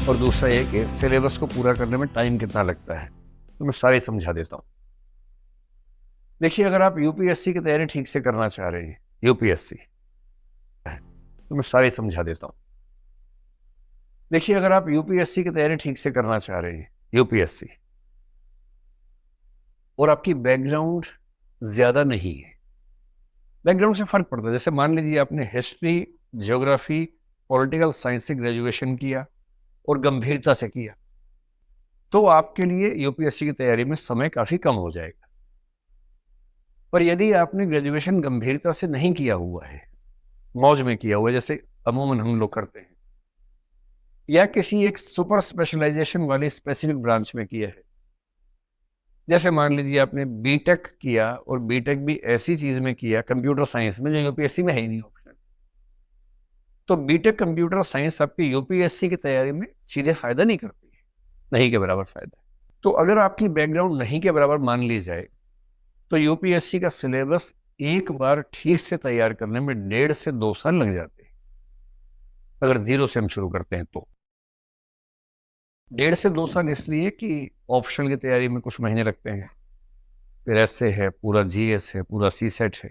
और दूसरा ये कि सिलेबस को पूरा करने में टाइम कितना लगता है, तो मैं सारे समझा देता हूँ। देखिए, अगर आप यूपीएससी की तैयारी ठीक से करना चाह रहे हैं, यूपीएससी, तो मैं सारे समझा देता हूँ। देखिए, अगर आप यूपीएससी की तैयारी ठीक से करना चाह रहे हैं, यूपीएससी, और आपकी बैकग्राउंड ज्यादा नहीं है, बैकग्राउंड से फर्क पड़ता है। जैसे मान लीजिए आपने हिस्ट्री, ज्योग्राफी, पॉलिटिकल साइंस से ग्रेजुएशन किया और गंभीरता से किया, तो आपके लिए यूपीएससी की तैयारी में समय काफी कम हो जाएगा। पर यदि आपने ग्रेजुएशन गंभीरता से नहीं किया हुआ है, मौज में किया हुआ है, जैसे अमूमन हम लोग करते हैं, या किसी एक सुपर स्पेशलाइजेशन वाली स्पेसिफिक ब्रांच में किया है, जैसे मान लीजिए आपने बीटेक किया और बीटेक भी ऐसी चीज में किया, कंप्यूटर साइंस में, जो यूपीएससी में है ही नहीं ऑप्शन, तो बीटेक कंप्यूटर साइंस आपकी यूपीएससी की तैयारी में सीधे फायदा नहीं करती है, नहीं के बराबर फायदा। तो अगर आपकी बैकग्राउंड नहीं के बराबर मान ली जाए, तो यूपीएससी का सिलेबस एक बार ठीक से तैयार करने में 1.5 से 2 साल लग जाते हैं, अगर जीरो से हम शुरू करते हैं तो। 1.5 से 2 साल इसलिए कि ऑप्शनल की तैयारी में कुछ महीने लगते हैं, फिर एसए है, पूरा जीएस है, पूरा सीसेट है।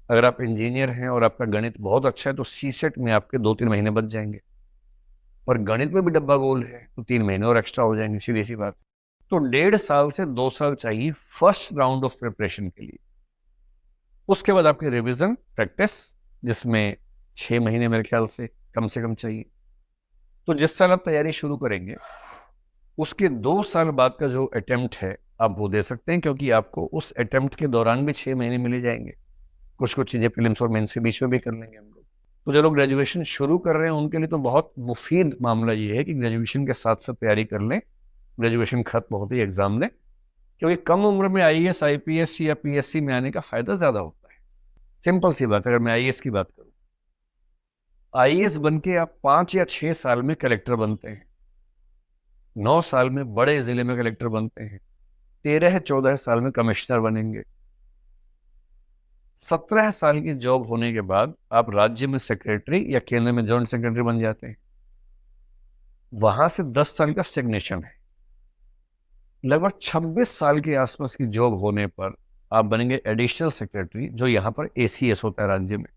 अगर आप इंजीनियर हैं और आपका गणित बहुत अच्छा है, तो सीसेट में आपके 2-3 महीने बच जाएंगे, और गणित में भी डब्बा गोल है तो 3 महीने और एक्स्ट्रा हो जाएंगे, सीधी सी बात। तो 1.5 साल से 2 साल चाहिए फर्स्ट राउंड ऑफ प्रिपरेशन के लिए। उसके बाद आपकी रिवीजन प्रैक्टिस, जिसमें 6 महीने मेरे ख्याल से कम चाहिए। तो जिस साल आप तैयारी शुरू करेंगे, उसके 2 साल बाद का जो अटेम्प्ट है आप वो दे सकते हैं, क्योंकि आपको उस अटेम्प्ट के दौरान भी 6 महीने मिले जाएंगे। कुछ चीजें प्रीलिम्स और मेंस के बीच में भी कर लेंगे हम लोग। तो जो लोग ग्रेजुएशन शुरू कर रहे हैं उनके लिए तो बहुत मुफीद मामला ये है कि ग्रेजुएशन के साथ साथ तैयारी कर लें, ग्रेजुएशन खत्म होते ही एग्जाम दें, क्योंकि कम उम्र में आईएएस, आईपीएस या पीएससी में आने का फायदा ज्यादा होता है। सिंपल सी बात है, अगर मैं आईएएस की बात करूं, आईएएस बन के आप 5 या 6 साल में कलेक्टर बनते हैं, 9 साल में बड़े जिले में कलेक्टर बनते हैं, 13-14 साल में कमिश्नर बनेंगे, 17 साल की जॉब होने के बाद आप राज्य में सेक्रेटरी या केंद्र में जॉइंट सेक्रेटरी बन जाते हैं। वहां से 10 साल का स्टेग्नेशन है। लगभग 26 साल के आसपास की जॉब होने पर आप बनेंगे एडिशनल सेक्रेटरी, जो यहाँ पर एसीएस होता है राज्य में।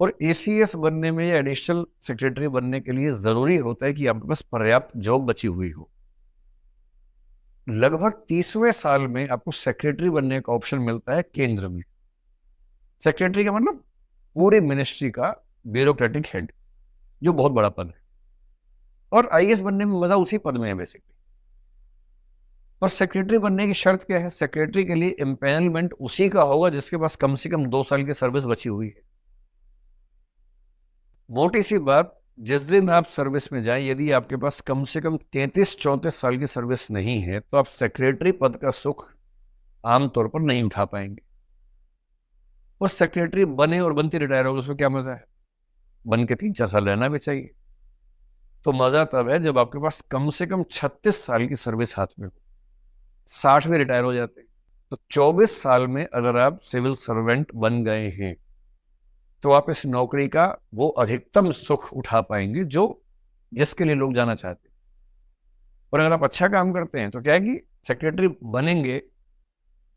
और एसीएस बनने में या एडिशनल सेक्रेटरी बनने के लिए जरूरी होता है कि आपके पास पर्याप्त जॉब बची हुई हो। लगभग 30वें साल में आपको सेक्रेटरी बनने का ऑप्शन मिलता है केंद्र में। सेक्रेटरी का मतलब पूरी मिनिस्ट्री का ब्यूरोक्रेटिक हेड, जो बहुत बड़ा पद है। और आईएएस बनने में मजा उसी पद में है बेसिकली। और सेक्रेटरी बनने की शर्त क्या है? सेक्रेटरी के लिए एम्पैनलमेंट उसी का होगा जिसके पास कम से कम 2 साल की सर्विस बची हुई है। मोटी सी बात, जिस दिन आप सर्विस में जाएं, यदि आपके पास कम से कम 33-34 साल की सर्विस नहीं है, तो आप सेक्रेटरी पद का सुख आमतौर पर नहीं उठा पाएंगे। और सेक्रेटरी बने और बनते रिटायर हो गए, उसमें क्या मजा है? बन के 3-4 साल रहना भी चाहिए। तो मजा तब है जब आपके पास कम से कम 36 साल की सर्विस हाथ में हो। 60 में रिटायर हो जाते हैं। तो 24 साल में अगर आप सिविल सर्वेंट बन गए हैं, तो आप इस नौकरी का वो अधिकतम सुख उठा पाएंगे जो जिसके लिए लोग जाना चाहते हैं। और अगर आप अच्छा काम करते हैं तो क्या है कि सेक्रेटरी बनेंगे,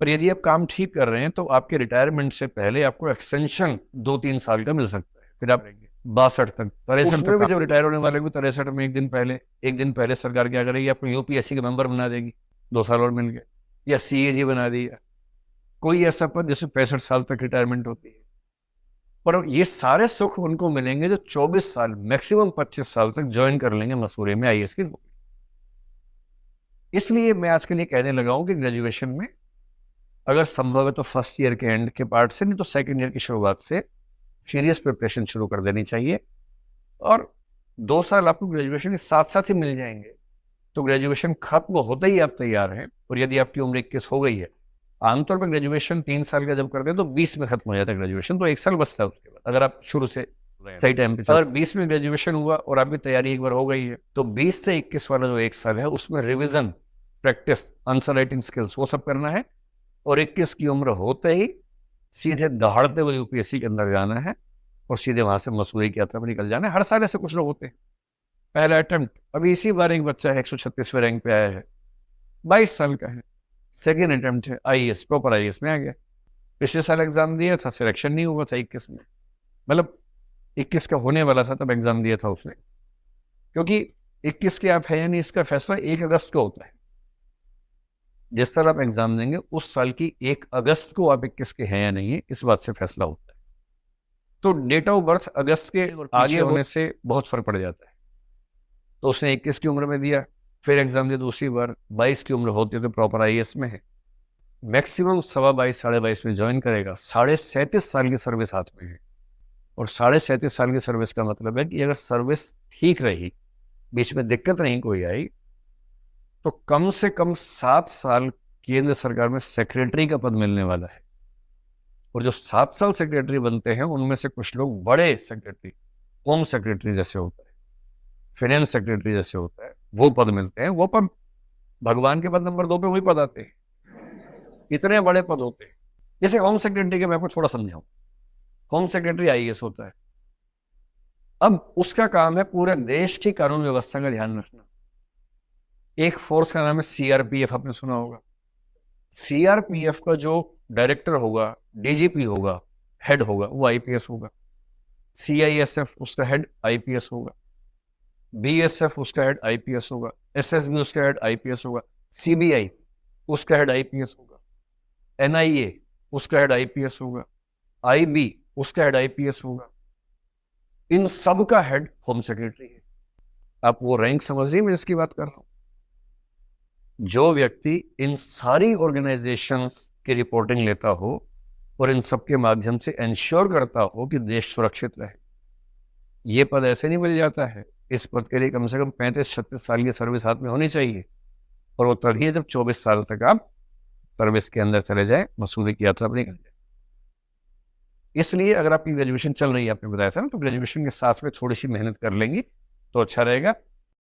पर यदि आप काम ठीक कर रहे हैं तो आपके रिटायरमेंट से पहले आपको एक्सटेंशन 2-3 साल का मिल सकता है। फिर आप 62 तक, 63 तक भी जब रिटायर होने वाले को 63 में एक दिन पहले सरकार क्या करेगी? आपको यूपीएससी के मेंबर बना देगी, 2 साल और मिल गए। या सीएजी बना दिया, कोई ऐसा पद जिसमें 65 साल तक रिटायरमेंट होती है। पर ये सारे सुख उनको मिलेंगे जो 24 साल, मैक्सिमम 25 साल तक ज्वाइन कर लेंगे मसूरी में आईएएस की नौकरी। इसलिए मैं आज के लिए कहने लगा हूं कि ग्रेजुएशन में अगर संभव है तो फर्स्ट ईयर के एंड के पार्ट से, नहीं तो सेकंड ईयर की शुरुआत से सीरियस प्रिपरेशन शुरू कर देनी चाहिए। और 2 साल आपको ग्रेजुएशन के साथ साथ ही मिल जाएंगे, तो ग्रेजुएशन खत्म होते ही आप तैयार हैं। और यदि आपकी उम्र 21 हो गई है, आमतौर पर ग्रेजुएशन 3 साल का जब करते हैं तो 20 में खत्म हो जाता है ग्रेजुएशन, तो 1 साल बचता है उसके बाद, अगर आप शुरू से सही टाइम पे। अगर 20 में ग्रेजुएशन हुआ और आपकी तैयारी एक बार हो गई है, तो 20 से 21 वाला जो 1 साल है उसमें revision, practice, answer writing skills, वो सब करना है। और 21 की उम्र होते ही सीधे दहाड़ते हुए यूपीएससी के अंदर जाना है और सीधे वहां से मसूरी की यात्रा पर निकल जाना है। हर साल ऐसे कुछ लोग होते हैं। पहला अटेम्प्ट, अभी इसी बार एक बच्चा है 136वें रैंक पे आया है, 22 साल का है, सेकेंड अटेम्प्ट है, आईएएस, प्रॉपर आईएएस में आ गया। पिछले साल एग्जाम दिया था, सिलेक्शन नहीं हुआ था 21 में, मतलब 21 का होने वाला था तब एग्जाम दिया था उसने, क्योंकि 21 के आप है या नहीं इसका फैसला 1 अगस्त को होता है। जिस साल आप एग्जाम देंगे उस साल की 1 अगस्त को आप 21 के हैं या नहीं है, इस बात से फैसला होता है। तो डेट ऑफ बर्थ अगस्त के आगे होने से बहुत फर्क पड़ जाता है। तो उसने 21 की उम्र में दिया, फिर एग्जाम दिया दूसरी बार, 22 की उम्र होती है तो प्रॉपर आईएएस में है, मैक्सिमम 22.5 साढ़े 22 में ज्वाइन करेगा, 37.5 साल की सर्विस हाथ में है। और 37.5 साल की सर्विस का मतलब है कि अगर सर्विस ठीक रही, बीच में दिक्कत नहीं कोई आई, तो कम से कम 7 साल केंद्र सरकार में सेक्रेटरी का पद मिलने वाला है। और जो 7 साल सेक्रेटरी बनते हैं उनमें से कुछ लोग बड़े सेक्रेटरी, होम सेक्रेटरी जैसे होता है, फाइनेंस सेक्रेटरी जैसे होता है, वो पद मिलते हैं। वो पद भगवान के पद नंबर 2 पे वही पद आते हैं, इतने बड़े पद होते हैं। जैसे होम सेक्रेटरी के मैं आपको थोड़ा समझाऊं, होम सेक्रेटरी आईएएस होता है। अब उसका काम है पूरे देश की कानून व्यवस्था का ध्यान रखना। एक फोर्स का नाम है सीआरपीएफ, आपने सुना होगा। सीआरपीएफ का जो डायरेक्टर होगा, डीजीपी होगा, हेड होगा, वो आईपीएस होगा। सीआईएसएफ उसका हेड आईपीएस होगा, बीएसएफ उसका हेड आईपीएस होगा, एसएसबी उसका हेड आईपीएस होगा, सीबीआई उसका हेड आईपीएस होगा, एनआईए उसका हेड आईपीएस होगा, आईबी उसका हेड आईपीएस होगा। इन सब का हेड होम सेक्रेटरी है। आप वो रैंक समझिए मैं जिसकी बात कर रहा हूं। जो व्यक्ति इन सारी ऑर्गेनाइजेशंस की रिपोर्टिंग लेता हो और इन सब के माध्यम से इंश्योर करता हो कि देश सुरक्षित रहे, ये पद ऐसे नहीं मिल जाता है। इस पद के लिए कम से कम 35-36 साल की सर्विस हाथ में होनी चाहिए, और वो तभी है जब 24 साल तक आप सर्विस के अंदर चले जाए, मसूरी की यात्रा अपनी कर जाए। इसलिए अगर आपकी ग्रेजुएशन चल रही है, आपने बताया था ना, तो ग्रेजुएशन के साथ में थोड़ी सी मेहनत कर लेंगी तो अच्छा रहेगा।